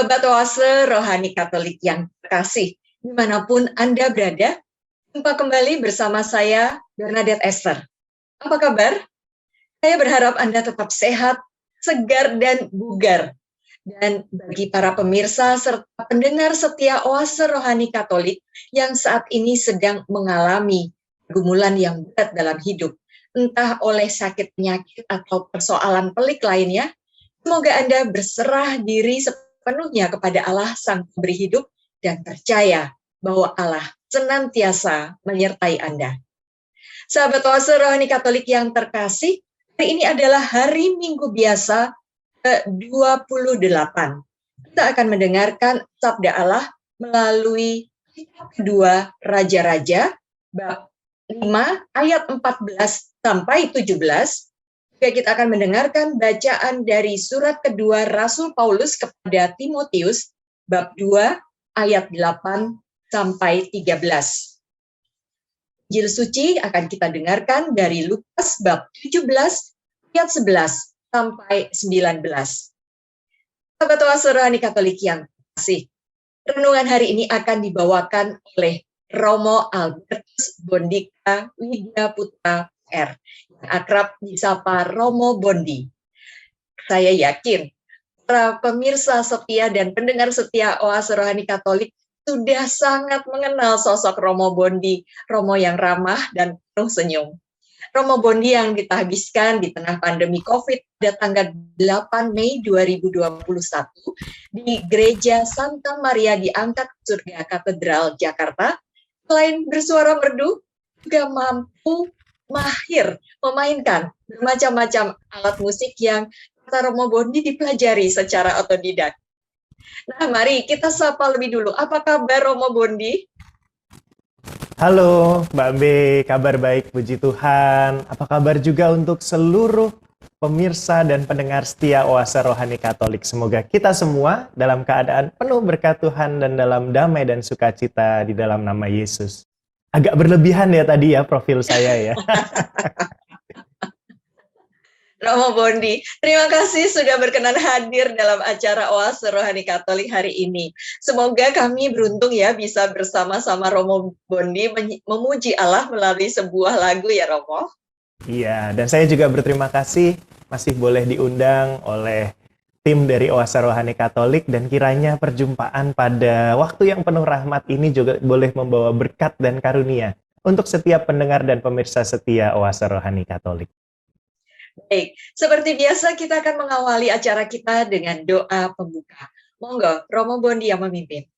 Sahabat Oase Rohani Katolik yang terkasih, dimanapun Anda berada, jumpa kembali bersama saya, Bernadette Esther. Apa kabar? Saya berharap Anda tetap sehat, segar, dan bugar. Dan bagi para pemirsa serta pendengar setia Oase Rohani Katolik yang saat ini sedang mengalami pergumulan yang berat dalam hidup, entah oleh sakit penyakit atau persoalan pelik lainnya, semoga Anda berserah diri sepenuhnya kepada Allah Sang Pemberi Hidup dan percaya bahwa Allah senantiasa menyertai Anda. Sahabat Oase Rohani Katolik yang terkasih, hari ini adalah hari Minggu biasa ke-28. Kita akan mendengarkan sabda Allah melalui kitab kedua Raja-Raja, bab 5 ayat 14 sampai 17. Juga kita akan mendengarkan bacaan dari surat kedua Rasul Paulus kepada Timotius, bab 2 ayat 8 sampai 13. Injil suci akan kita dengarkan dari Lukas bab 17 ayat 11 sampai 19. Sahabat Oase Rohani Katolik yang terkasih, renungan hari ini akan dibawakan oleh Romo Albertus Bondika Widya Putra R, yang akrab disapa Romo Bondi. Saya yakin para pemirsa setia dan pendengar setia Oase Rohani Katolik sudah sangat mengenal sosok Romo Bondi, Romo yang ramah dan penuh senyum. Romo Bondi yang kita habiskan di tengah pandemi COVID pada tanggal 8 Mei 2021 di Gereja Santa Maria di Angkat Surga Katedral Jakarta, selain bersuara merdu, juga mampu mahir memainkan bermacam-macam alat musik yang kata Romo Bondi dipelajari secara otodidak. Nah, mari kita sapa lebih dulu. Apa kabar Romo Bondi? Halo Mbak B, kabar baik, puji Tuhan. Apa kabar juga untuk seluruh pemirsa dan pendengar setia Oase Rohani Katolik. Semoga kita semua dalam keadaan penuh berkat Tuhan dan dalam damai dan sukacita di dalam nama Yesus. Agak berlebihan ya tadi ya profil saya ya. Romo Bondi, terima kasih sudah berkenan hadir dalam acara Oase Rohani Katolik hari ini. Semoga kami beruntung ya bisa bersama-sama Romo Bondi memuji Allah melalui sebuah lagu ya Romo. Iya, dan saya juga berterima kasih masih boleh diundang oleh tim dari Oase Rohani Katolik, dan kiranya perjumpaan pada waktu yang penuh rahmat ini juga boleh membawa berkat dan karunia untuk setiap pendengar dan pemirsa setia Oase Rohani Katolik. Baik, seperti biasa kita akan mengawali acara kita dengan doa pembuka. Monggo, Romo Bondi yang memimpin.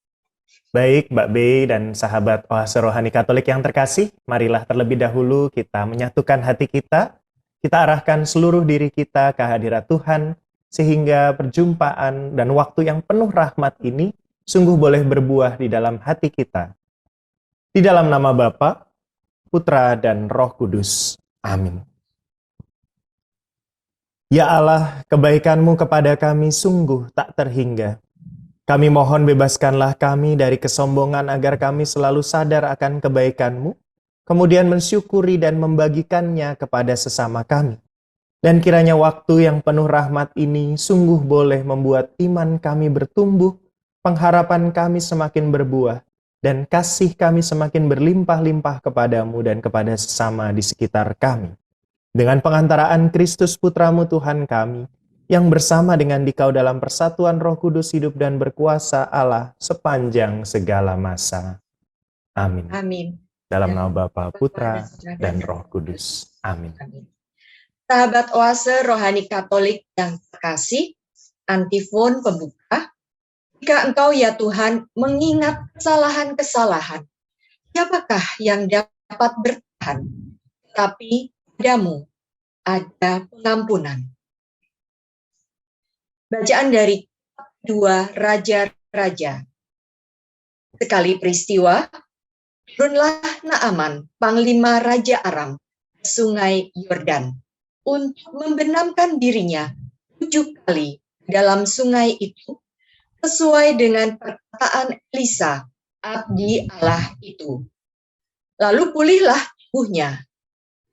Baik, Mbak Bey dan sahabat Oase Rohani Katolik yang terkasih, marilah terlebih dahulu kita menyatukan hati kita arahkan seluruh diri kita ke hadirat Tuhan, sehingga perjumpaan dan waktu yang penuh rahmat ini sungguh boleh berbuah di dalam hati kita. Di dalam nama Bapa, Putra, dan Roh Kudus. Amin. Ya Allah, kebaikan-Mu kepada kami sungguh tak terhingga. Kami mohon bebaskanlah kami dari kesombongan agar kami selalu sadar akan kebaikan-Mu, kemudian mensyukuri dan membagikannya kepada sesama kami. Dan kiranya waktu yang penuh rahmat ini sungguh boleh membuat iman kami bertumbuh, pengharapan kami semakin berbuah, dan kasih kami semakin berlimpah-limpah kepadamu dan kepada sesama di sekitar kami. Dengan pengantaraan Kristus Putramu Tuhan kami, yang bersama dengan Dikau dalam persatuan Roh Kudus hidup dan berkuasa Allah sepanjang segala masa. Amin. Amin. Dalam nama Bapa, Putra, dan Roh Kudus. Amin. Sahabat Oase Rohani Katolik yang terkasih, antifon pembuka. Jika Engkau ya Tuhan mengingat kesalahan-kesalahan, siapakah yang dapat bertahan? Tapi padamu ada pengampunan. Bacaan dari dua Raja-Raja. Sekali peristiwa, turunlah Naaman, panglima Raja Aram, ke sungai Yordan, untuk membenamkan dirinya 7 kali dalam sungai itu, sesuai dengan perkataan Elisa, abdi Allah itu. Lalu pulihlah tubuhnya,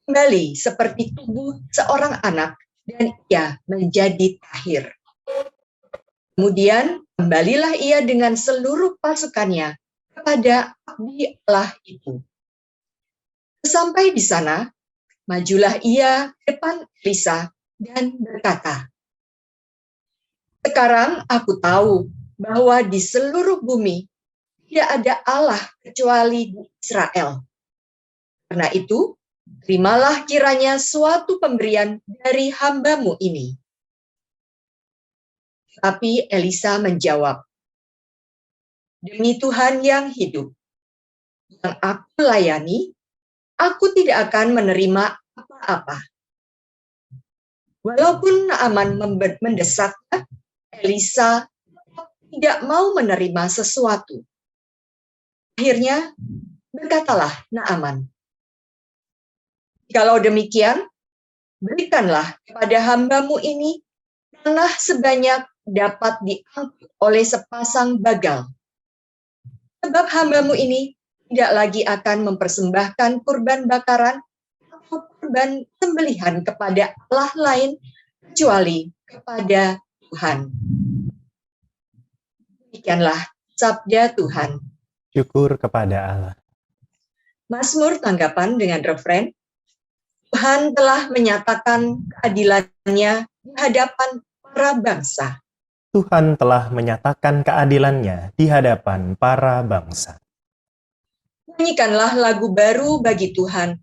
kembali seperti tubuh seorang anak, dan ia menjadi tahir. Kemudian kembalilah ia dengan seluruh pasukannya kepada abdi Allah itu. Sampai di sana, majulah ia ke depan Elisa dan berkata, "Sekarang aku tahu bahwa di seluruh bumi tidak ada Allah kecuali di Israel. Karena itu, terimalah kiranya suatu pemberian dari hamba-Mu ini." Tapi Elisa menjawab, "Demi Tuhan yang hidup, yang aku layani, aku tidak akan menerima apa-apa." Walaupun Naaman mendesaknya, Elisa tidak mau menerima sesuatu. Akhirnya, berkatalah Naaman, "Kalau demikian, berikanlah kepada hamba-Mu ini tanah sebanyak dapat diangkut oleh sepasang bagal. Sebab hamba-Mu ini tidak lagi akan mempersembahkan kurban bakaran atau kurban sembelihan kepada Allah lain kecuali kepada Tuhan." Demikianlah sabda Tuhan. Syukur kepada Allah. Mazmur tanggapan dengan refren, "Tuhan telah menyatakan keadilannya di hadapan para bangsa." Tuhan telah menyatakan keadilannya di hadapan para bangsa. Nyanyikanlah lagu baru bagi Tuhan,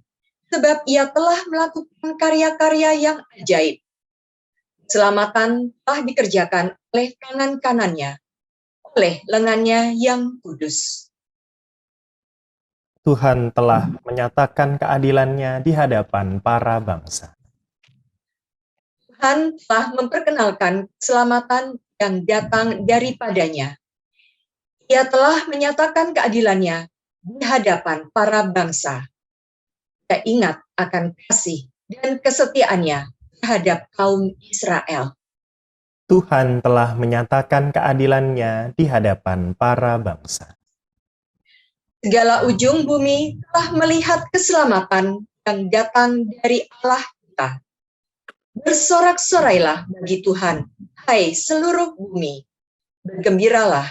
sebab Ia telah melakukan karya-karya yang ajaib. Keselamatan telah dikerjakan oleh tangan kanannya, oleh lengannya yang kudus. Tuhan telah menyatakan keadilannya di hadapan para bangsa. Tuhan telah memperkenalkan keselamatan yang datang daripadanya. Ia telah menyatakan keadilannya di hadapan para bangsa. Ia ingat akan kasih dan kesetiaannya terhadap kaum Israel. Tuhan telah menyatakan keadilannya di hadapan para bangsa. Segala ujung bumi telah melihat keselamatan yang datang dari Allah kita. Bersorak-sorailah bagi Tuhan, hai seluruh bumi. Bergembiralah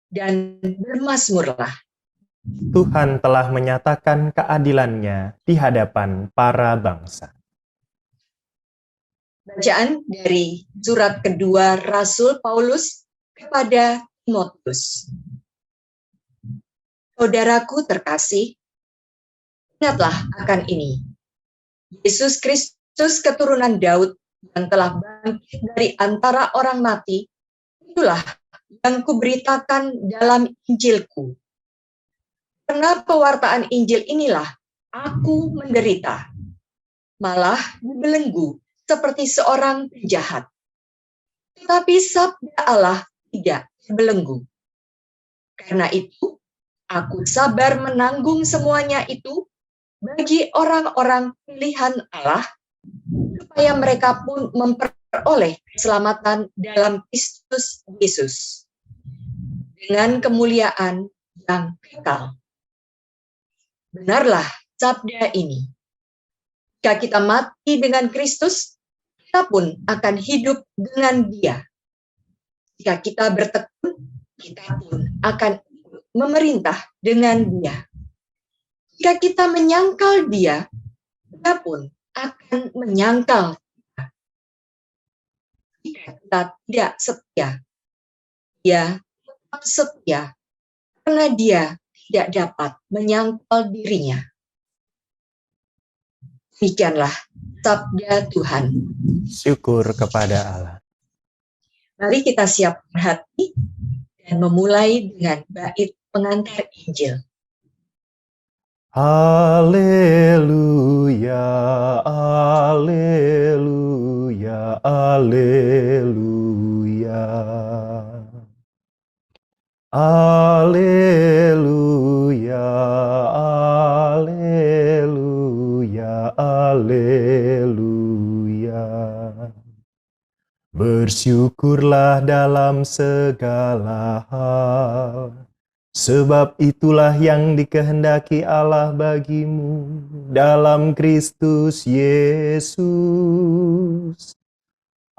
dan bermazmurlah. Tuhan telah menyatakan keadilannya di hadapan para bangsa. Bacaan dari surat kedua Rasul Paulus kepada Timotius. Saudaraku terkasih, ingatlah akan ini. Yesus Kristus keturunan Daud yang telah bangkit dari antara orang mati, itulah yang kuberitakan dalam Injilku. Karena pewartaan Injil inilah aku menderita, malah dibelenggu seperti seorang penjahat. Tetapi sabda Allah tidak dibelenggu. Karena itu, aku sabar menanggung semuanya itu bagi orang-orang pilihan Allah, supaya mereka pun memperoleh keselamatan dalam Kristus Yesus dengan kemuliaan yang kekal. Benarlah sabda ini. Jika kita mati dengan Kristus, kita pun akan hidup dengan Dia. Jika kita bertekun, kita pun akan memerintah dengan Dia. Jika kita menyangkal Dia, kita pun akan menyangkal kita. Jika kita tidak setia, Dia tetap setia, karena Dia tidak dapat menyangkal dirinya. Demikianlah sabda Tuhan. Syukur kepada Allah. Mari kita siapkan hati dan memulai dengan bait pengantar Injil. Haleluya, haleluya, haleluya. Haleluya, haleluya, haleluya. Bersyukurlah dalam segala hal, sebab itulah yang dikehendaki Allah bagimu dalam Kristus Yesus.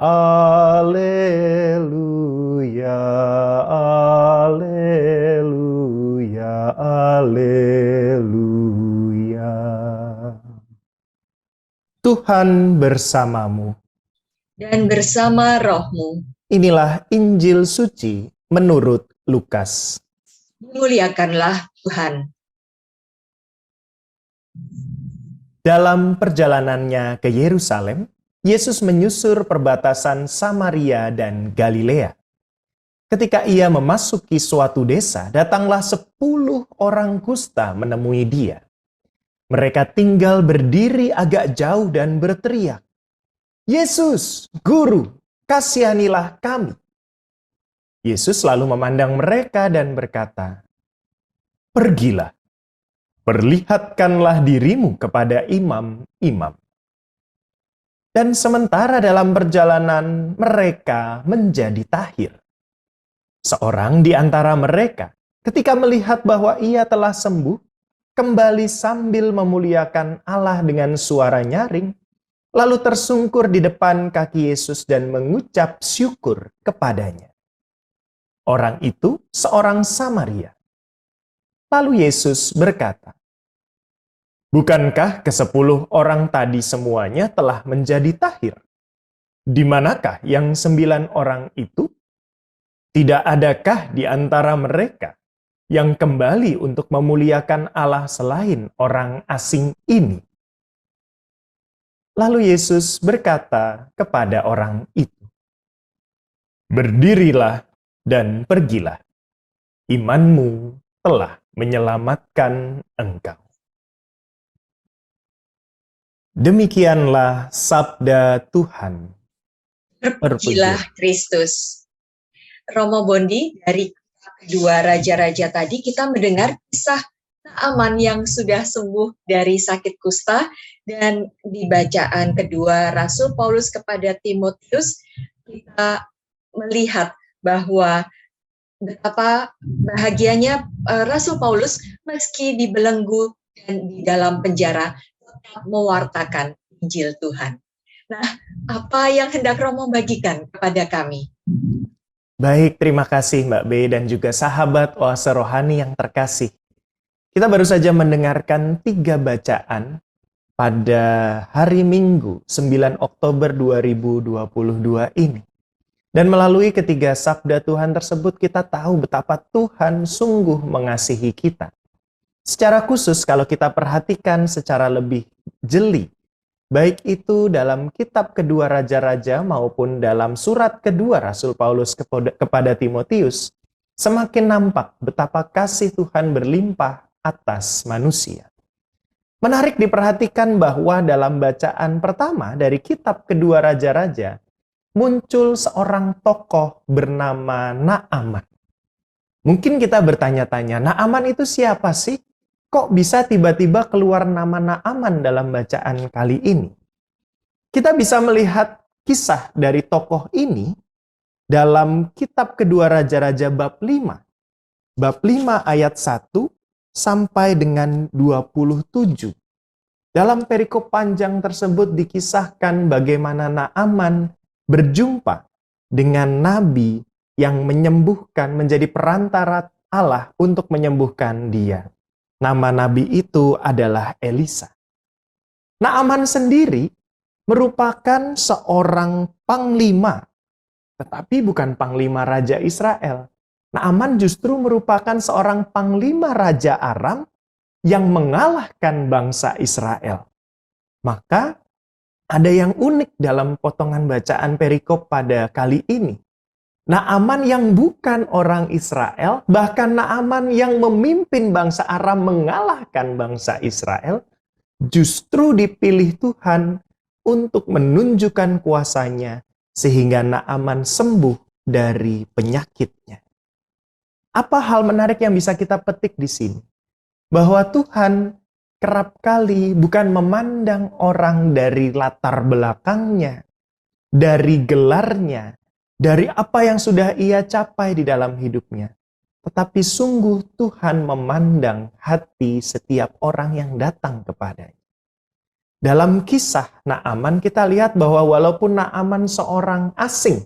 Alleluia, alleluia, alleluia. Tuhan bersamamu. Dan bersama rohmu. Inilah Injil suci menurut Lukas. Dimuliakanlah Tuhan. Dalam perjalanannya ke Yerusalem, Yesus menyusur perbatasan Samaria dan Galilea. Ketika ia memasuki suatu desa, datanglah 10 orang kusta menemui dia. Mereka tinggal berdiri agak jauh dan berteriak, "Yesus, Guru, kasihanilah kami." Yesus lalu memandang mereka dan berkata, "Pergilah, perlihatkanlah dirimu kepada imam-imam." Dan sementara dalam perjalanan mereka menjadi tahir. Seorang di antara mereka, ketika melihat bahwa ia telah sembuh, kembali sambil memuliakan Allah dengan suara nyaring, lalu tersungkur di depan kaki Yesus dan mengucap syukur kepadanya. Orang itu seorang Samaria. Lalu Yesus berkata, "Bukankah ke-10 orang tadi semuanya telah menjadi tahir? Di manakah yang 9 orang itu? Tidak adakah di antara mereka yang kembali untuk memuliakan Allah selain orang asing ini?" Lalu Yesus berkata kepada orang itu, "Berdirilah dan pergilah. Imanmu telah menyelamatkan engkau." Demikianlah sabda Tuhan. Terpujilah Kristus. Romo Bondi, dari kedua raja-raja tadi kita mendengar kisah Naaman yang sudah sembuh dari sakit kusta, dan di bacaan kedua Rasul Paulus kepada Timotius kita melihat bahwa betapa bahagianya Rasul Paulus meski dibelenggu dan di dalam penjara tetap mewartakan Injil Tuhan. Nah, apa yang hendak Romo bagikan kepada kami? Baik, terima kasih Mbak B dan juga sahabat Oase Rohani yang terkasih. Kita baru saja mendengarkan 3 bacaan pada hari Minggu 9 Oktober 2022 ini. Dan melalui ketiga sabda Tuhan tersebut kita tahu betapa Tuhan sungguh mengasihi kita. Secara khusus kalau kita perhatikan secara lebih jeli, baik itu dalam kitab kedua Raja-Raja maupun dalam surat kedua Rasul Paulus kepada Timotius, semakin nampak betapa kasih Tuhan berlimpah atas manusia. Menarik diperhatikan bahwa dalam bacaan pertama dari kitab kedua Raja-Raja, muncul seorang tokoh bernama Naaman. Mungkin kita bertanya-tanya, Naaman itu siapa sih? Kok bisa tiba-tiba keluar nama Naaman dalam bacaan kali ini? Kita bisa melihat kisah dari tokoh ini dalam kitab kedua Raja-Raja bab 5. Bab 5 ayat 1 sampai dengan 27. Dalam perikop panjang tersebut dikisahkan bagaimana Naaman berjumpa dengan nabi yang menyembuhkan, menjadi perantara Allah untuk menyembuhkan dia. Nama nabi itu adalah Elisa. Naaman sendiri merupakan seorang panglima, tetapi bukan panglima Raja Israel. Naaman justru merupakan seorang panglima Raja Aram yang mengalahkan bangsa Israel. Maka ada yang unik dalam potongan bacaan perikop pada kali ini. Naaman yang bukan orang Israel, bahkan Naaman yang memimpin bangsa Aram mengalahkan bangsa Israel, justru dipilih Tuhan untuk menunjukkan kuasanya sehingga Naaman sembuh dari penyakitnya. Apa hal menarik yang bisa kita petik di sini? Bahwa Tuhan kerap kali bukan memandang orang dari latar belakangnya, dari gelarnya, dari apa yang sudah ia capai di dalam hidupnya. Tetapi sungguh Tuhan memandang hati setiap orang yang datang kepadanya. Dalam kisah Naaman kita lihat bahwa walaupun Naaman seorang asing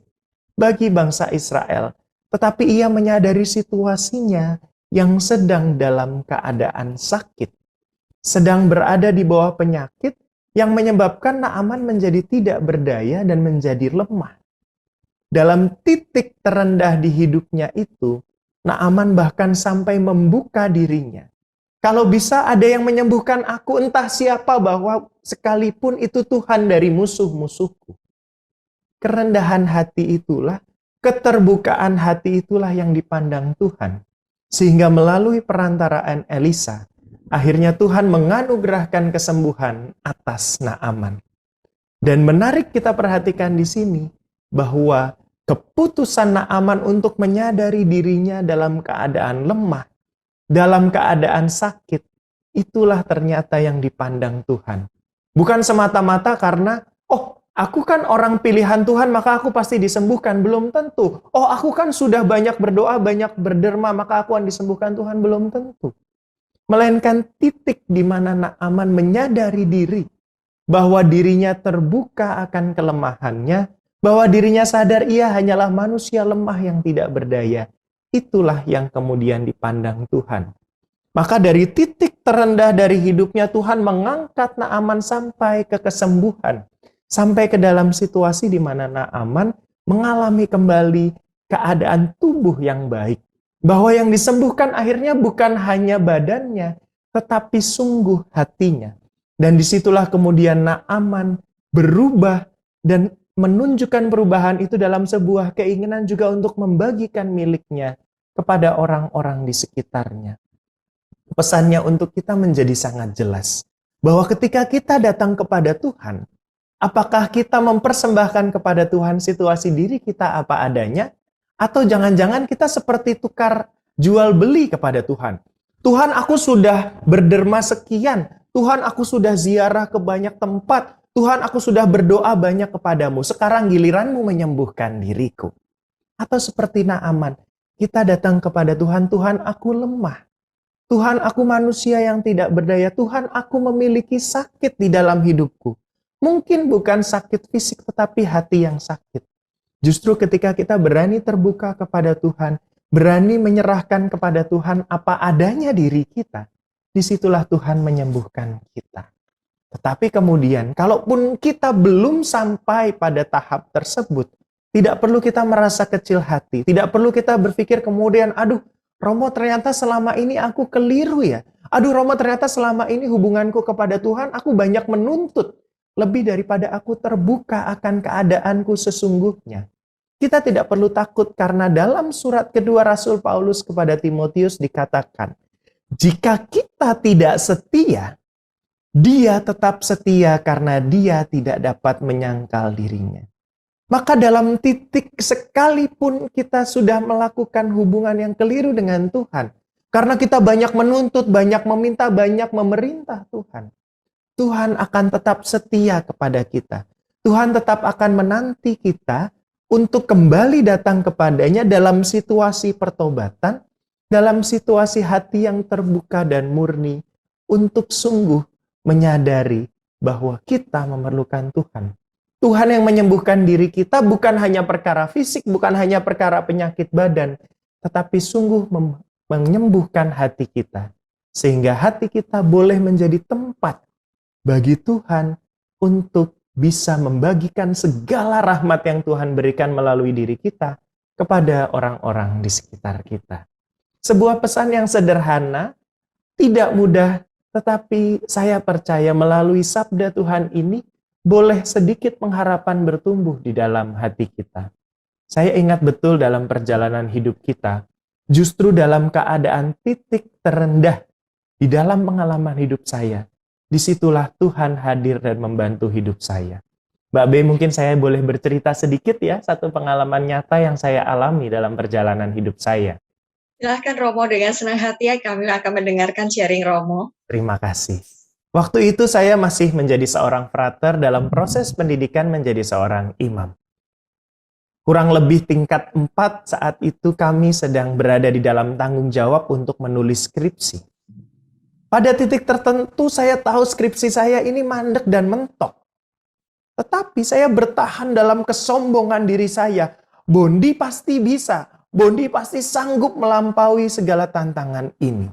bagi bangsa Israel, tetapi ia menyadari situasinya yang sedang dalam keadaan sakit, sedang berada di bawah penyakit yang menyebabkan Naaman menjadi tidak berdaya dan menjadi lemah. Dalam titik terendah di hidupnya itu, Naaman bahkan sampai membuka dirinya. Kalau bisa ada yang menyembuhkan aku, entah siapa, bahwa sekalipun itu Tuhan dari musuh-musuhku. Kerendahan hati itulah, keterbukaan hati itulah yang dipandang Tuhan. Sehingga melalui perantaraan Elisa, akhirnya Tuhan menganugerahkan kesembuhan atas Naaman. Dan menarik kita perhatikan di sini, bahwa keputusan Naaman untuk menyadari dirinya dalam keadaan lemah, dalam keadaan sakit, itulah ternyata yang dipandang Tuhan. Bukan semata-mata karena, oh, aku kan orang pilihan Tuhan, maka aku pasti disembuhkan. Belum tentu. Oh, aku kan sudah banyak berdoa, banyak berderma, maka aku akan disembuhkan Tuhan. Belum tentu. Melainkan titik di mana Naaman menyadari diri, bahwa dirinya terbuka akan kelemahannya, bahwa dirinya sadar ia hanyalah manusia lemah yang tidak berdaya. Itulah yang kemudian dipandang Tuhan. Maka dari titik terendah dari hidupnya, Tuhan mengangkat Naaman sampai ke kesembuhan. Sampai ke dalam situasi di mana Naaman mengalami kembali keadaan tubuh yang baik. Bahwa yang disembuhkan akhirnya bukan hanya badannya, tetapi sungguh hatinya. Dan disitulah kemudian Naaman berubah dan menunjukkan perubahan itu dalam sebuah keinginan juga untuk membagikan miliknya kepada orang-orang di sekitarnya. Pesannya untuk kita menjadi sangat jelas. Bahwa ketika kita datang kepada Tuhan, apakah kita mempersembahkan kepada Tuhan situasi diri kita apa adanya? Atau jangan-jangan kita seperti tukar jual beli kepada Tuhan. Tuhan, aku sudah berderma sekian. Tuhan, aku sudah ziarah ke banyak tempat. Tuhan, aku sudah berdoa banyak kepadamu. Sekarang giliranmu menyembuhkan diriku. Atau seperti Naaman, kita datang kepada Tuhan, Tuhan, aku lemah. Tuhan, aku manusia yang tidak berdaya. Tuhan, aku memiliki sakit di dalam hidupku. Mungkin bukan sakit fisik, tetapi hati yang sakit. Justru ketika kita berani terbuka kepada Tuhan, berani menyerahkan kepada Tuhan apa adanya diri kita, disitulah Tuhan menyembuhkan kita. Tetapi kemudian, kalaupun kita belum sampai pada tahap tersebut, tidak perlu kita merasa kecil hati. Tidak perlu kita berpikir kemudian, aduh, Romo ternyata selama ini aku keliru ya. Aduh, Romo ternyata selama ini hubunganku kepada Tuhan, aku banyak menuntut. Lebih daripada aku terbuka akan keadaanku sesungguhnya. Kita tidak perlu takut karena dalam surat kedua Rasul Paulus kepada Timotius dikatakan, jika kita tidak setia, dia tetap setia karena dia tidak dapat menyangkal dirinya. Maka dalam titik sekalipun kita sudah melakukan hubungan yang keliru dengan Tuhan, karena kita banyak menuntut, banyak meminta, banyak memerintah Tuhan, Tuhan akan tetap setia kepada kita. Tuhan tetap akan menanti kita untuk kembali datang kepadanya dalam situasi pertobatan, dalam situasi hati yang terbuka dan murni, untuk sungguh menyadari bahwa kita memerlukan Tuhan. Tuhan yang menyembuhkan diri kita bukan hanya perkara fisik, bukan hanya perkara penyakit badan, tetapi sungguh menyembuhkan hati kita. Sehingga hati kita boleh menjadi tempat bagi Tuhan untuk bisa membagikan segala rahmat yang Tuhan berikan melalui diri kita kepada orang-orang di sekitar kita. Sebuah pesan yang sederhana, tidak mudah, tetapi saya percaya melalui sabda Tuhan ini, boleh sedikit pengharapan bertumbuh di dalam hati kita. Saya ingat betul dalam perjalanan hidup kita, justru dalam keadaan titik terendah di dalam pengalaman hidup saya, disitulah Tuhan hadir dan membantu hidup saya. Mbak B, mungkin saya boleh bercerita sedikit ya, satu pengalaman nyata yang saya alami dalam perjalanan hidup saya. Silahkan Romo, dengan senang hati ya kami akan mendengarkan sharing Romo. Terima kasih. Waktu itu saya masih menjadi seorang frater dalam proses pendidikan menjadi seorang imam. Kurang lebih tingkat 4 saat itu kami sedang berada di dalam tanggung jawab untuk menulis skripsi. Pada titik tertentu saya tahu skripsi saya ini mandek dan mentok. Tetapi saya bertahan dalam kesombongan diri saya. Bondi pasti bisa. Bondi pasti sanggup melampaui segala tantangan ini.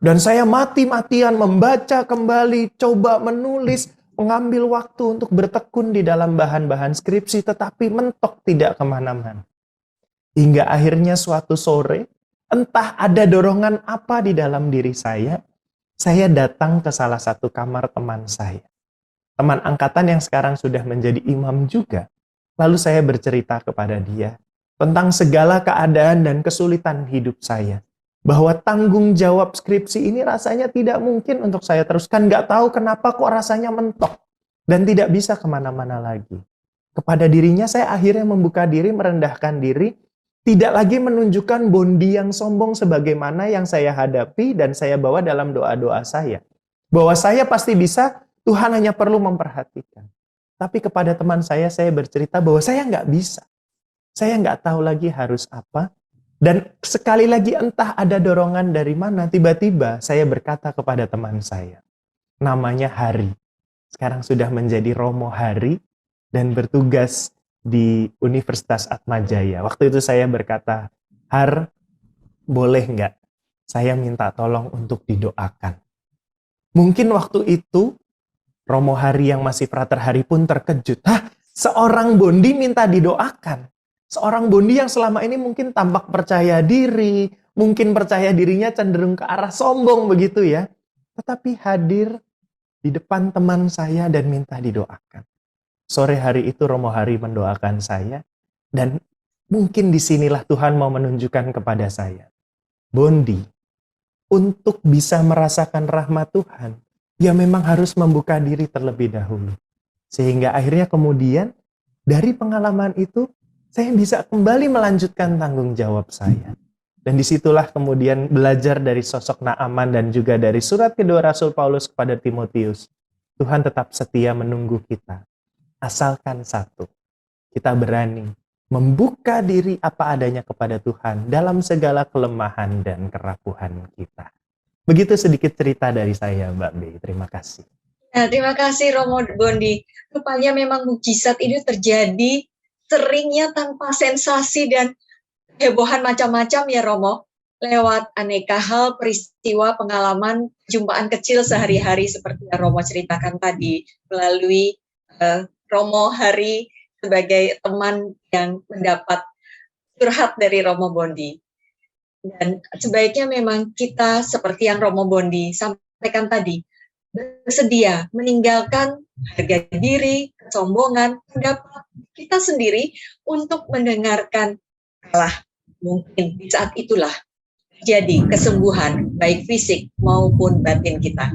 Dan saya mati-matian membaca kembali, coba menulis, mengambil waktu untuk bertekun di dalam bahan-bahan skripsi, tetapi mentok tidak kemana-mana. Hingga akhirnya suatu sore, entah ada dorongan apa di dalam diri saya datang ke salah satu kamar teman saya. Teman angkatan yang sekarang sudah menjadi imam juga. Lalu saya bercerita kepada dia tentang segala keadaan dan kesulitan hidup saya. Bahwa tanggung jawab skripsi ini rasanya tidak mungkin untuk saya teruskan. Nggak tahu kenapa kok rasanya mentok. Dan tidak bisa kemana-mana lagi. Kepada dirinya saya akhirnya membuka diri, merendahkan diri. Tidak lagi menunjukkan Bondi yang sombong sebagaimana yang saya hadapi dan saya bawa dalam doa-doa saya. Bahwa saya pasti bisa, Tuhan hanya perlu memperhatikan. Tapi kepada teman saya bercerita bahwa saya nggak bisa. Saya nggak tahu lagi harus apa. Dan sekali lagi entah ada dorongan dari mana, tiba-tiba saya berkata kepada teman saya. Namanya Hari. Sekarang sudah menjadi Romo Hari dan bertugas di Universitas Atmajaya. Waktu itu saya berkata, Har, boleh nggak saya minta tolong untuk didoakan? Mungkin waktu itu Romo Hari yang masih Frater Hari pun terkejut. Hah, seorang Bondi minta didoakan? Seorang Bondi yang selama ini mungkin tampak percaya diri, mungkin percaya dirinya cenderung ke arah sombong begitu ya. Tetapi hadir di depan teman saya dan minta didoakan. Sore hari itu Romo Hari mendoakan saya dan mungkin disinilah Tuhan mau menunjukkan kepada saya. Bondi, untuk bisa merasakan rahmat Tuhan, ya memang harus membuka diri terlebih dahulu. Sehingga akhirnya kemudian dari pengalaman itu, saya bisa kembali melanjutkan tanggung jawab saya. Dan disitulah kemudian belajar dari sosok Naaman dan juga dari surat kedua Rasul Paulus kepada Timotius. Tuhan tetap setia menunggu kita. Asalkan satu, kita berani membuka diri apa adanya kepada Tuhan dalam segala kelemahan dan kerapuhan kita. Begitu sedikit cerita dari saya, Mbak Bey. Terima kasih. Nah, terima kasih Romo Bondi. Rupanya memang mukjizat ini terjadi seringnya tanpa sensasi dan hebohan macam-macam ya Romo. Lewat aneka hal, peristiwa, pengalaman, jumpaan kecil sehari-hari seperti yang Romo ceritakan tadi. Melalui Romo Hari sebagai teman yang mendapat curhat dari Romo Bondi. Dan sebaiknya memang kita seperti yang Romo Bondi sampaikan tadi, bersedia meninggalkan harga diri, kesombongan, pendapat kita sendiri untuk mendengarkan Allah. Mungkin di saat itulah jadi kesembuhan baik fisik maupun batin kita.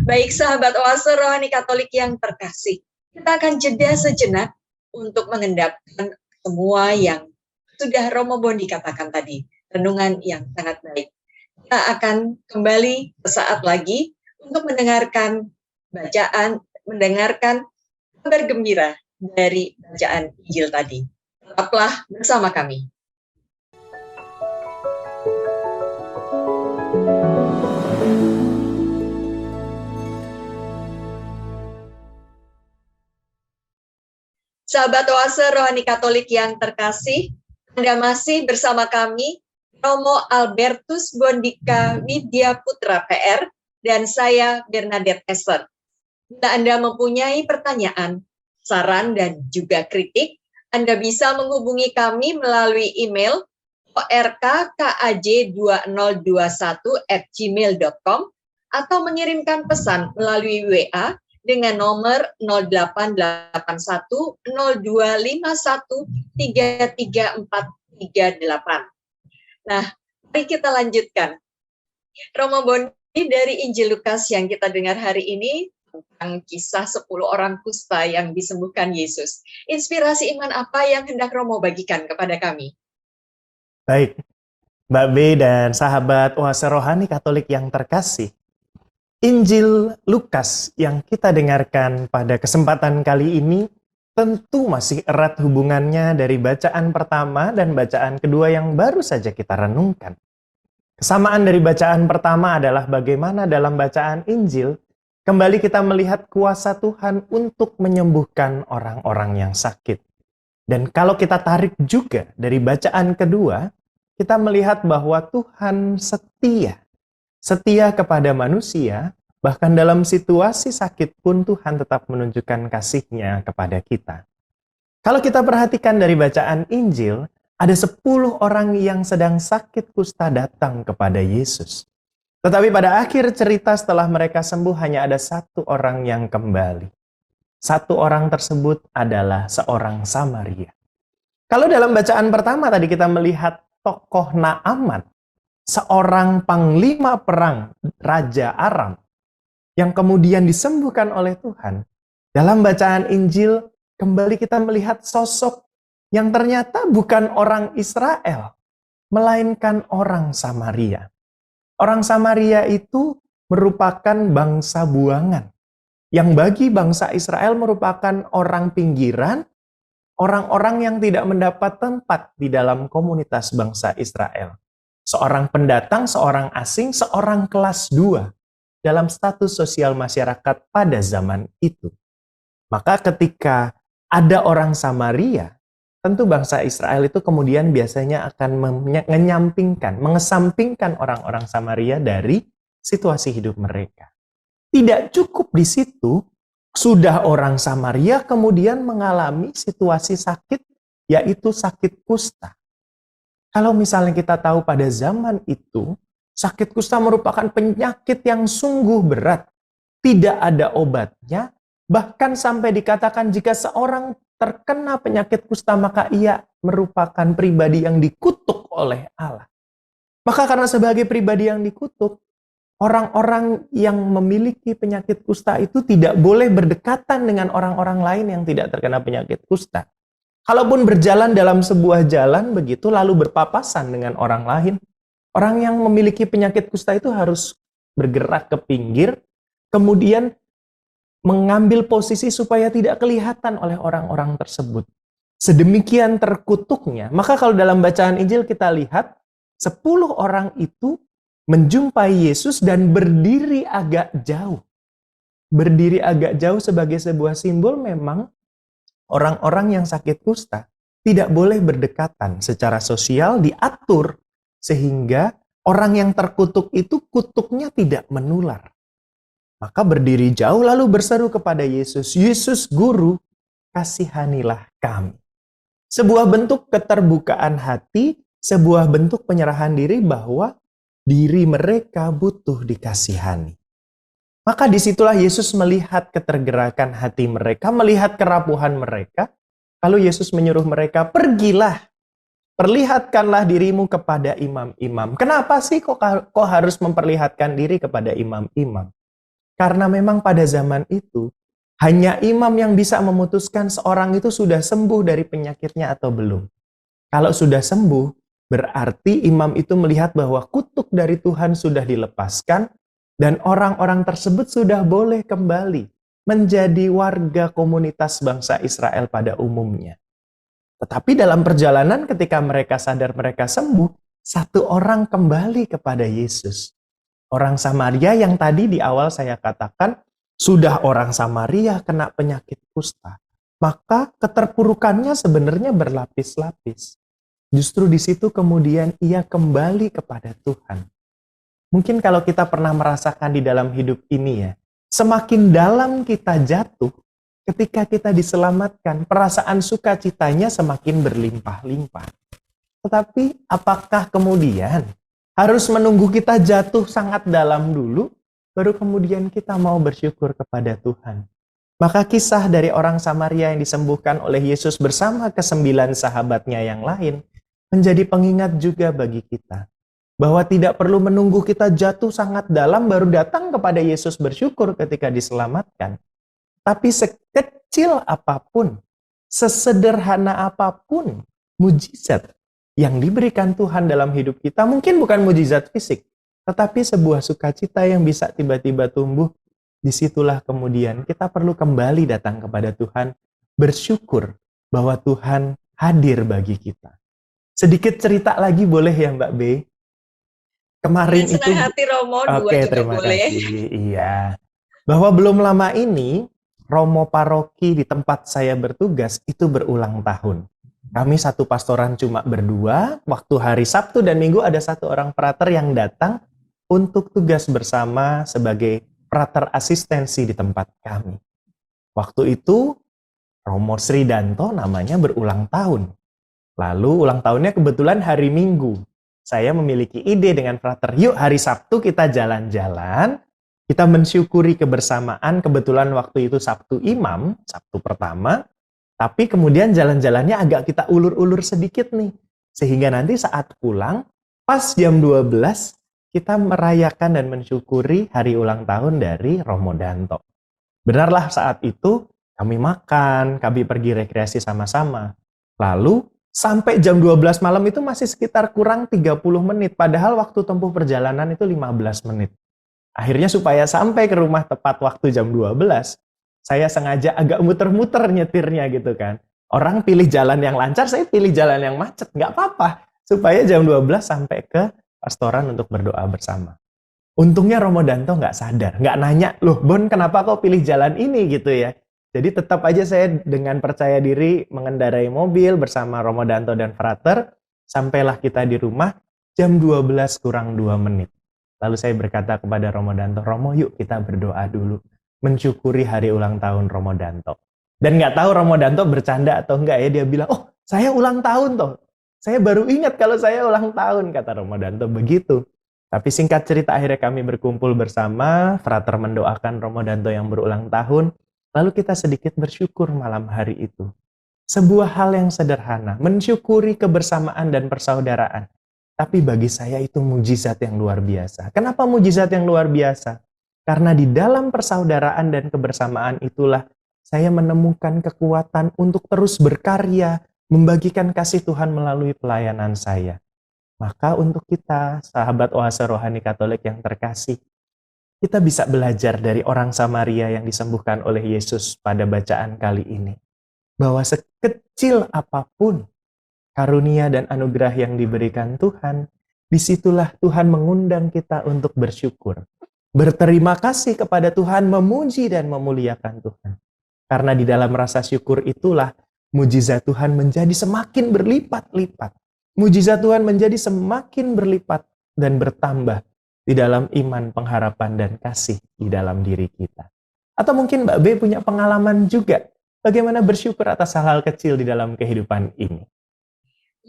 Baik sahabat Oase Rohani Katolik yang terkasih, kita akan jeda sejenak untuk mengendapkan semua yang sudah Romo Bondi katakan tadi. Renungan yang sangat baik. Kita akan kembali sesaat lagi untuk mendengarkan kabar gembira dari bacaan Injil tadi. Tetaplah bersama kami. Sahabat Oase Rohani Katolik yang terkasih, Anda masih bersama kami, Romo Albertus Bondika Widya Putra PR, dan saya Bernadette Esther. Bila Anda mempunyai pertanyaan, saran, dan juga kritik, Anda bisa menghubungi kami melalui email orkaj2021@gmail.com atau mengirimkan pesan melalui WA dengan nomor 088102513338. Nah, mari kita lanjutkan. Romo Bondi, dari Injil Lukas yang kita dengar hari ini tentang kisah 10 orang kusta yang disembuhkan Yesus. Inspirasi iman apa yang hendak Romo bagikan kepada kami? Baik, Mbak B dan sahabat Oase Rohani Katolik yang terkasih. Injil Lukas yang kita dengarkan pada kesempatan kali ini tentu masih erat hubungannya dari bacaan pertama dan bacaan kedua yang baru saja kita renungkan. Kesamaan dari bacaan pertama adalah bagaimana dalam bacaan Injil, kembali kita melihat kuasa Tuhan untuk menyembuhkan orang-orang yang sakit. Dan kalau kita tarik juga dari bacaan kedua, kita melihat bahwa Tuhan setia. Setia kepada manusia, bahkan dalam situasi sakit pun Tuhan tetap menunjukkan kasih-Nya kepada kita. Kalau kita perhatikan dari bacaan Injil, ada 10 orang yang sedang sakit kusta datang kepada Yesus. Tetapi pada akhir cerita setelah mereka sembuh hanya ada 1 orang yang kembali. 1 orang tersebut adalah seorang Samaria. Kalau dalam bacaan pertama tadi kita melihat tokoh Naaman, seorang panglima perang Raja Aram, yang kemudian disembuhkan oleh Tuhan. Dalam bacaan Injil, kembali kita melihat sosok yang ternyata bukan orang Israel, melainkan orang Samaria. Orang Samaria itu merupakan bangsa buangan, yang bagi bangsa Israel merupakan orang pinggiran, orang-orang yang tidak mendapat tempat di dalam komunitas bangsa Israel. Seorang pendatang, seorang asing, seorang kelas 2 dalam status sosial masyarakat pada zaman itu. Maka ketika ada orang Samaria, tentu bangsa Israel itu kemudian biasanya akan mengesampingkan orang-orang Samaria dari situasi hidup mereka. Tidak cukup di situ, sudah orang Samaria kemudian mengalami situasi sakit, yaitu sakit kusta. Kalau misalnya kita tahu pada zaman itu, sakit kusta merupakan penyakit yang sungguh berat. Tidak ada obatnya, bahkan sampai dikatakan jika seorang terkena penyakit kusta, maka ia merupakan pribadi yang dikutuk oleh Allah. Maka karena sebagai pribadi yang dikutuk, orang-orang yang memiliki penyakit kusta itu tidak boleh berdekatan dengan orang-orang lain yang tidak terkena penyakit kusta. Kalaupun berjalan dalam sebuah jalan begitu, lalu berpapasan dengan orang lain, orang yang memiliki penyakit kusta itu harus bergerak ke pinggir, kemudian mengambil posisi supaya tidak kelihatan oleh orang-orang tersebut. Sedemikian terkutuknya. Maka kalau dalam bacaan Injil kita lihat, 10 orang itu menjumpai Yesus dan berdiri agak jauh. Berdiri agak jauh sebagai sebuah simbol memang orang-orang yang sakit kusta tidak boleh berdekatan. Secara sosial diatur sehingga orang yang terkutuk itu kutuknya tidak menular. Maka berdiri jauh lalu berseru kepada Yesus, "Yesus Guru, kasihanilah kami." Sebuah bentuk keterbukaan hati, sebuah bentuk penyerahan diri bahwa diri mereka butuh dikasihani. Maka disitulah Yesus melihat ketergerakan hati mereka, melihat kerapuhan mereka. Lalu Yesus menyuruh mereka, "Pergilah, perlihatkanlah dirimu kepada imam-imam." Kenapa sih kok harus memperlihatkan diri kepada imam-imam? Karena memang pada zaman itu, hanya imam yang bisa memutuskan seorang itu sudah sembuh dari penyakitnya atau belum. Kalau sudah sembuh, berarti imam itu melihat bahwa kutuk dari Tuhan sudah dilepaskan, dan orang-orang tersebut sudah boleh kembali menjadi warga komunitas bangsa Israel pada umumnya. Tetapi dalam perjalanan ketika mereka sadar mereka sembuh, 1 orang kembali kepada Yesus. Orang Samaria yang tadi di awal saya katakan, sudah orang Samaria kena penyakit kusta. Maka keterpurukannya sebenarnya berlapis-lapis. Justru di situ kemudian ia kembali kepada Tuhan. Mungkin kalau kita pernah merasakan di dalam hidup ini ya, semakin dalam kita jatuh, ketika kita diselamatkan, perasaan sukacitanya semakin berlimpah-limpah. Tetapi apakah kemudian harus menunggu kita jatuh sangat dalam dulu, baru kemudian kita mau bersyukur kepada Tuhan? Maka kisah dari orang Samaria yang disembuhkan oleh Yesus bersama ke-9 sahabatnya yang lain, menjadi pengingat juga bagi kita. Bahwa tidak perlu menunggu kita jatuh sangat dalam baru datang kepada Yesus bersyukur ketika diselamatkan. Tapi sekecil apapun, sesederhana apapun mujizat yang diberikan Tuhan dalam hidup kita, mungkin bukan mujizat fisik, tetapi sebuah sukacita yang bisa tiba-tiba tumbuh, disitulah kemudian kita perlu kembali datang kepada Tuhan, bersyukur bahwa Tuhan hadir bagi kita. Sedikit cerita lagi boleh ya Mbak B? kemarin Dengan itu, senang hati Romo, dua oke, juga terima boleh. kasih. Iya. Bahwa belum lama ini, Romo Paroki di tempat saya bertugas itu berulang tahun. Kami satu pastoran cuma berdua, waktu hari Sabtu dan Minggu ada satu orang prater yang datang untuk tugas bersama sebagai prater asistensi di tempat kami. Waktu itu, Romo Sridanto namanya berulang tahun. Lalu ulang tahunnya kebetulan hari Minggu. Saya memiliki ide dengan frater, yuk hari Sabtu kita jalan-jalan, kita mensyukuri kebersamaan, kebetulan waktu itu Sabtu Imam, Sabtu pertama, tapi kemudian jalan-jalannya agak kita ulur-ulur sedikit nih. Sehingga nanti saat pulang, pas jam 12, kita merayakan dan mensyukuri hari ulang tahun dari Romo Danto. Benarlah saat itu kami makan, kami pergi rekreasi sama-sama. Lalu sampai jam 12 malam itu masih sekitar kurang 30 menit. Padahal waktu tempuh perjalanan itu 15 menit. Akhirnya supaya sampai ke rumah tepat waktu jam 12, saya sengaja agak muter-muter nyetirnya gitu kan. Orang pilih jalan yang lancar, saya pilih jalan yang macet. Nggak apa-apa. Supaya jam 12 sampai ke pastoran untuk berdoa bersama. Untungnya Romo Danto nggak sadar, nggak nanya, loh Bon kenapa kau pilih jalan ini gitu ya. Jadi tetap aja saya dengan percaya diri mengendarai mobil bersama Romo Danto dan Frater, sampailah kita di rumah jam 12 kurang 2 menit. Lalu saya berkata kepada Romo Danto, Romo yuk kita berdoa dulu, mensyukuri hari ulang tahun Romo Danto. Dan nggak tahu Romo Danto bercanda atau enggak ya, dia bilang, oh saya ulang tahun toh. Saya baru ingat kalau saya ulang tahun, kata Romo Danto begitu. Tapi singkat cerita akhirnya kami berkumpul bersama, frater mendoakan Romo Danto yang berulang tahun, lalu kita sedikit bersyukur malam hari itu. Sebuah hal yang sederhana, mensyukuri kebersamaan dan persaudaraan. Tapi bagi saya itu mujizat yang luar biasa. Kenapa mujizat yang luar biasa? Karena di dalam persaudaraan dan kebersamaan itulah saya menemukan kekuatan untuk terus berkarya, membagikan kasih Tuhan melalui pelayanan saya. Maka untuk kita, sahabat Oase Rohani Katolik yang terkasih, kita bisa belajar dari orang Samaria yang disembuhkan oleh Yesus pada bacaan kali ini. Bahwa sekecil apapun karunia dan anugerah yang diberikan Tuhan, disitulah Tuhan mengundang kita untuk bersyukur. Berterima kasih kepada Tuhan, memuji dan memuliakan Tuhan. Karena di dalam rasa syukur itulah mujizat Tuhan menjadi semakin berlipat-lipat. Mujizat Tuhan menjadi semakin berlipat dan bertambah di dalam iman, pengharapan, dan kasih di dalam diri kita. Atau mungkin Mbak B punya pengalaman juga bagaimana bersyukur atas hal-hal kecil di dalam kehidupan ini.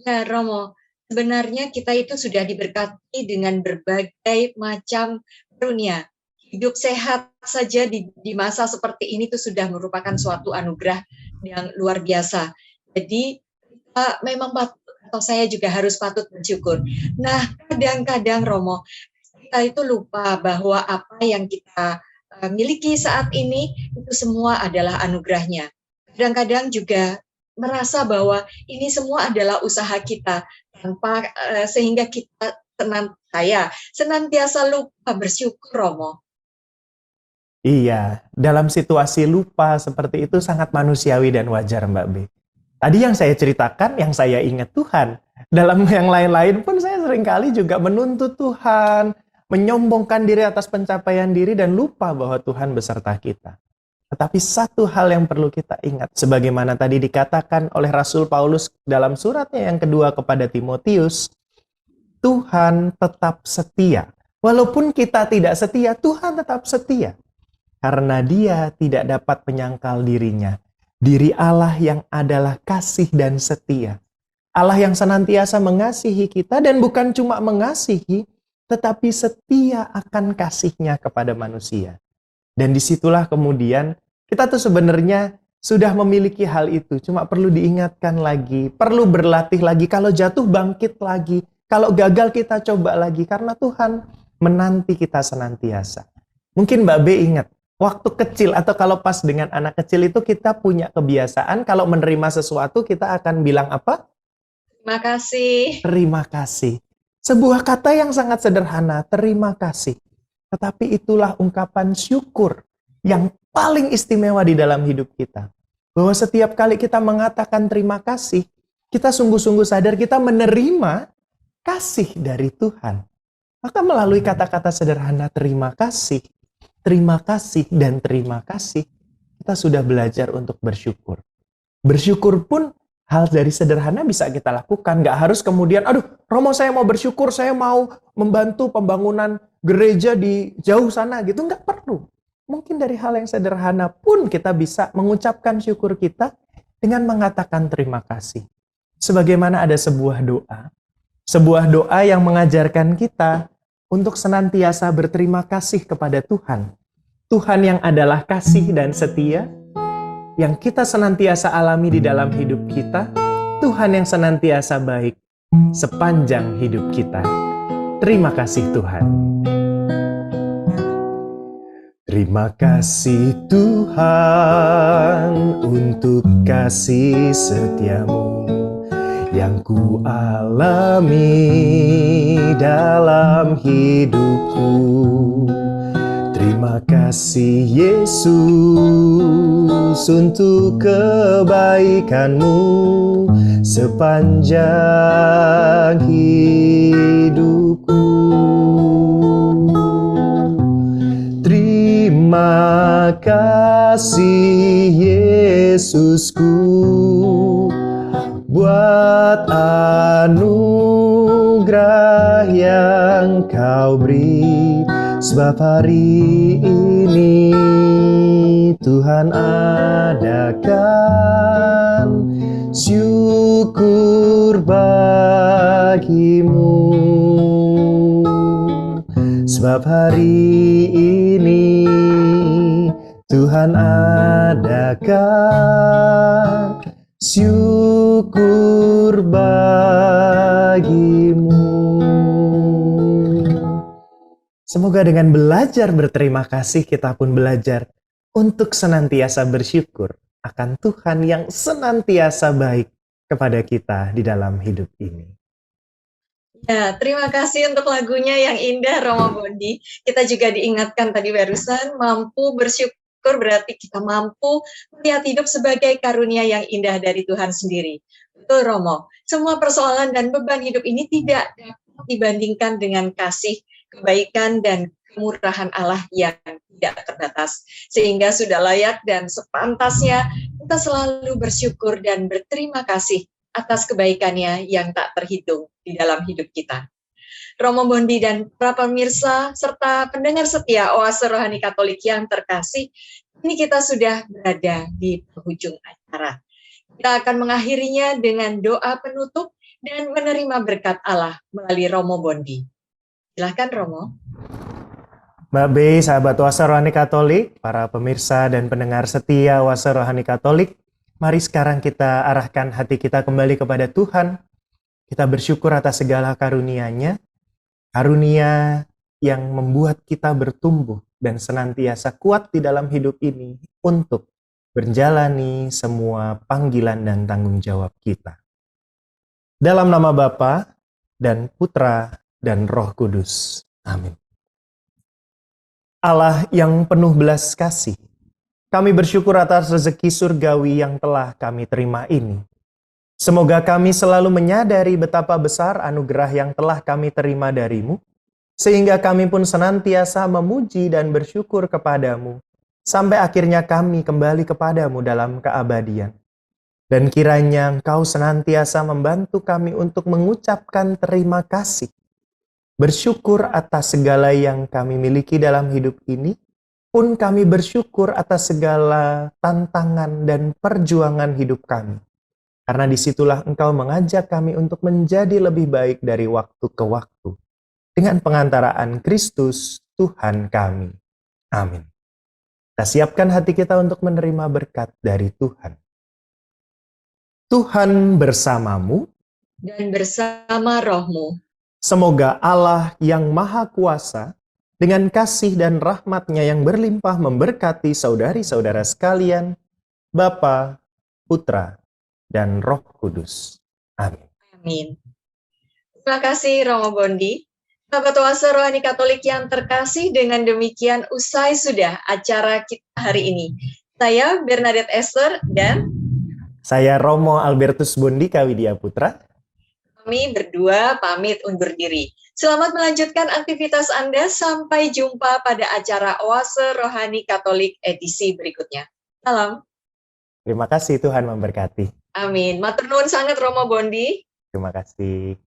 Ya Romo, sebenarnya kita itu sudah diberkati dengan berbagai macam karunia. Hidup sehat saja di masa seperti ini itu sudah merupakan suatu anugerah yang luar biasa. Jadi kita memang atau saya juga harus patut bersyukur. Nah, kadang-kadang Romo, kita itu lupa bahwa apa yang kita miliki saat ini itu semua adalah anugerahnya. Kadang-kadang juga merasa bahwa ini semua adalah usaha kita tanpa sehingga kita senantiasa lupa bersyukur, Romo. Iya, dalam situasi lupa seperti itu sangat manusiawi dan wajar Mbak B. Tadi yang saya ceritakan, yang saya ingat Tuhan. Dalam yang lain-lain pun saya seringkali juga menuntut Tuhan, menyombongkan diri atas pencapaian diri dan lupa bahwa Tuhan beserta kita. Tetapi satu hal yang perlu kita ingat, sebagaimana tadi dikatakan oleh Rasul Paulus dalam suratnya yang kedua kepada Timotius, Tuhan tetap setia. Walaupun kita tidak setia, Tuhan tetap setia. Karena Dia tidak dapat menyangkal dirinya. Diri Allah yang adalah kasih dan setia. Allah yang senantiasa mengasihi kita dan bukan cuma mengasihi, tetapi setia akan kasihnya kepada manusia. Dan disitulah kemudian kita tuh sebenarnya sudah memiliki hal itu, cuma perlu diingatkan lagi, perlu berlatih lagi, kalau jatuh bangkit lagi, kalau gagal kita coba lagi, karena Tuhan menanti kita senantiasa. Mungkin Mbak B ingat, waktu kecil atau kalau pas dengan anak kecil itu kita punya kebiasaan kalau menerima sesuatu kita akan bilang apa? Terima kasih. Terima kasih. Sebuah kata yang sangat sederhana, terima kasih. Tetapi itulah ungkapan syukur yang paling istimewa di dalam hidup kita. Bahwa setiap kali kita mengatakan terima kasih, kita sungguh-sungguh sadar kita menerima kasih dari Tuhan. Maka melalui kata-kata sederhana terima kasih, dan terima kasih, kita sudah belajar untuk bersyukur. Bersyukur pun hal dari sederhana bisa kita lakukan. Nggak harus kemudian, aduh Romo saya mau bersyukur, saya mau membantu pembangunan gereja di jauh sana gitu. Nggak perlu. Mungkin dari hal yang sederhana pun kita bisa mengucapkan syukur kita dengan mengatakan terima kasih. Sebagaimana ada sebuah doa yang mengajarkan kita untuk senantiasa berterima kasih kepada Tuhan. Tuhan yang adalah kasih dan setia, yang kita senantiasa alami di dalam hidup kita, Tuhan yang senantiasa baik sepanjang hidup kita. Terima kasih Tuhan. Terima kasih Tuhan untuk kasih setiamu yang ku alami dalam hidupku. Terima kasih Yesus untuk kebaikan-Mu sepanjang hidupku. Terima kasih Yesusku buat anugerah yang Kau beri, sebab hari ini Tuhan adakan syukur bagimu. Sebab hari ini Tuhan adakan syukur bagimu. Semoga dengan belajar berterima kasih kita pun belajar untuk senantiasa bersyukur akan Tuhan yang senantiasa baik kepada kita di dalam hidup ini. Ya, terima kasih untuk lagunya yang indah, Romo Bondi. Kita juga diingatkan tadi barusan, mampu bersyukur berarti kita mampu melihat hidup sebagai karunia yang indah dari Tuhan sendiri. Betul, Romo. Semua persoalan dan beban hidup ini tidak dapat dibandingkan dengan kasih, kebaikan, dan kemurahan Allah yang tidak terbatas. Sehingga sudah layak dan sepantasnya kita selalu bersyukur dan berterima kasih atas kebaikannya yang tak terhitung di dalam hidup kita. Romo Bondi dan para pemirsa serta pendengar setia Oase Rohani Katolik yang terkasih, ini kita sudah berada di penghujung acara. Kita akan mengakhirinya dengan doa penutup dan menerima berkat Allah melalui Romo Bondi. Silakan Romo. Mbak Bey, sahabat Oase Rohani Katolik, para pemirsa dan pendengar setia Oase Rohani Katolik, mari sekarang kita arahkan hati kita kembali kepada Tuhan. Kita bersyukur atas segala karunia-Nya, karunia yang membuat kita bertumbuh dan senantiasa kuat di dalam hidup ini untuk menjalani semua panggilan dan tanggung jawab kita. Dalam nama Bapa dan Putra dan Roh Kudus. Amin. Allah yang penuh belas kasih, kami bersyukur atas rezeki surgawi yang telah kami terima ini. Semoga kami selalu menyadari betapa besar anugerah yang telah kami terima dari-Mu, sehingga kami pun senantiasa memuji dan bersyukur kepada-Mu, sampai akhirnya kami kembali kepada-Mu dalam keabadian. Dan kiranya Engkau senantiasa membantu kami untuk mengucapkan terima kasih, bersyukur atas segala yang kami miliki dalam hidup ini, pun kami bersyukur atas segala tantangan dan perjuangan hidup kami. Karena disitulah Engkau mengajak kami untuk menjadi lebih baik dari waktu ke waktu. Dengan pengantaraan Kristus, Tuhan kami. Amin. Kita siapkan hati kita untuk menerima berkat dari Tuhan. Tuhan bersamamu. Dan bersama rohmu. Semoga Allah yang Maha Kuasa, dengan kasih dan rahmat-Nya yang berlimpah memberkati saudari-saudara sekalian, Bapa, Putra, dan Roh Kudus. Amin. Amin. Terima kasih Romo Bondi. Sahabat Oase Rohani Katolik yang terkasih, dengan demikian usai sudah acara kita hari ini. Saya Bernadette Esther dan saya Romo Albertus Bondi Kawidia Putra. Kami berdua pamit undur diri. Selamat melanjutkan aktivitas Anda. Sampai jumpa pada acara Oase Rohani Katolik edisi berikutnya. Salam. Terima kasih, Tuhan memberkati. Amin. Matur nuwun sangat Romo Bondi. Terima kasih.